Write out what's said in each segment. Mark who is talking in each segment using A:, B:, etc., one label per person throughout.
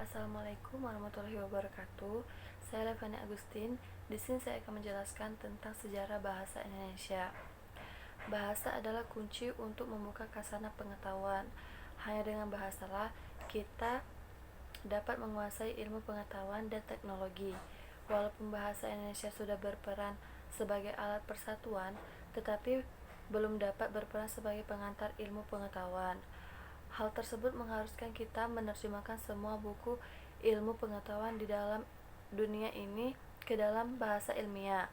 A: Assalamualaikum warahmatullahi wabarakatuh. Saya Levani Agustin. Di sini saya akan menjelaskan tentang sejarah bahasa Indonesia. Bahasa adalah kunci untuk membuka khazanah pengetahuan. Hanya dengan bahasalah kita dapat menguasai ilmu pengetahuan dan teknologi. Walaupun bahasa Indonesia sudah berperan sebagai alat persatuan, tetapi belum dapat berperan sebagai pengantar ilmu pengetahuan. Hal tersebut mengharuskan kita menerjemahkan semua buku ilmu pengetahuan di dalam dunia ini ke dalam bahasa ilmiah.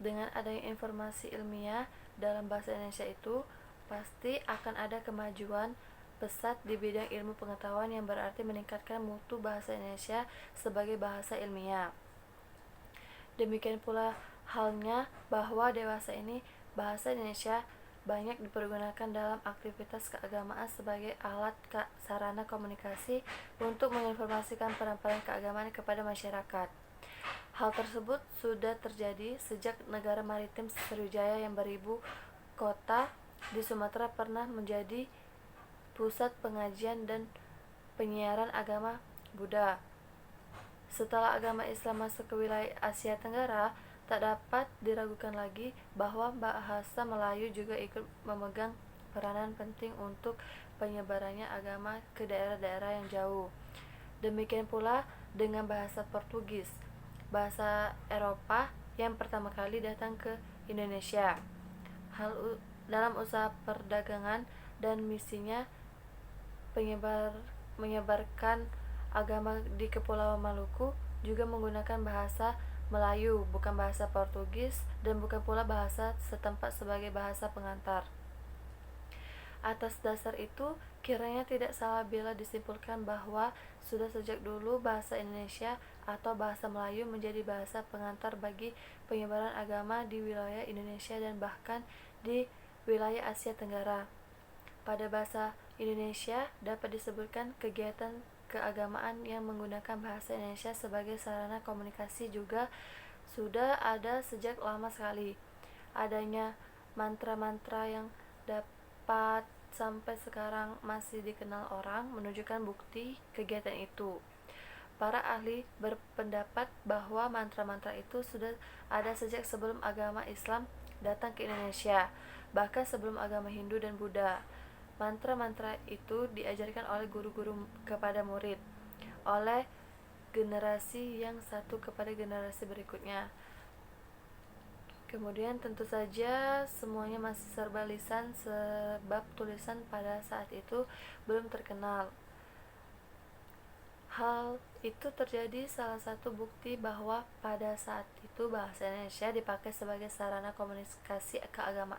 A: Dengan adanya informasi ilmiah dalam bahasa Indonesia itu, pasti akan ada kemajuan pesat di bidang ilmu pengetahuan yang berarti meningkatkan mutu bahasa Indonesia sebagai bahasa ilmiah. Demikian pula halnya bahwa dewasa ini bahasa Indonesia banyak dipergunakan dalam aktivitas keagamaan sebagai alat sarana komunikasi untuk menginformasikan peran-peran keagamaan kepada masyarakat. Hal tersebut sudah terjadi sejak negara maritim Sriwijaya yang beribu kota di Sumatera pernah menjadi pusat pengajian dan penyiaran agama Buddha. Setelah agama Islam masuk ke wilayah Asia Tenggara, tak dapat diragukan lagi bahwa bahasa Melayu juga ikut memegang peranan penting untuk penyebarannya agama ke daerah-daerah yang jauh. Demikian pula dengan bahasa Portugis, bahasa Eropa yang pertama kali datang ke Indonesia. Dalam usaha perdagangan dan misinya menyebarkan agama di Kepulauan Maluku juga menggunakan bahasa Melayu, bukan bahasa Portugis, dan bukan pula bahasa setempat sebagai bahasa pengantar. Atas dasar itu, kiranya tidak salah bila disimpulkan bahwa sudah sejak dulu bahasa Indonesia atau bahasa Melayu menjadi bahasa pengantar bagi penyebaran agama di wilayah Indonesia dan bahkan di wilayah Asia Tenggara. Pada bahasa Indonesia dapat disebutkan kegiatan keagamaan yang menggunakan bahasa Indonesia sebagai sarana komunikasi juga sudah ada sejak lama sekali. Adanya mantra-mantra yang dapat sampai sekarang masih dikenal orang menunjukkan bukti kegiatan itu. Para ahli berpendapat bahwa mantra-mantra itu sudah ada sejak sebelum agama Islam datang ke Indonesia, bahkan sebelum agama Hindu dan Buddha. Mantra-mantra itu diajarkan oleh guru-guru kepada murid, oleh generasi yang satu kepada generasi berikutnya. Kemudian tentu saja semuanya masih serba lisan sebab tulisan pada saat itu belum terkenal. Hal itu terjadi salah satu bukti bahwa pada saat itu bahasa Indonesia dipakai sebagai sarana komunikasi keagamaan.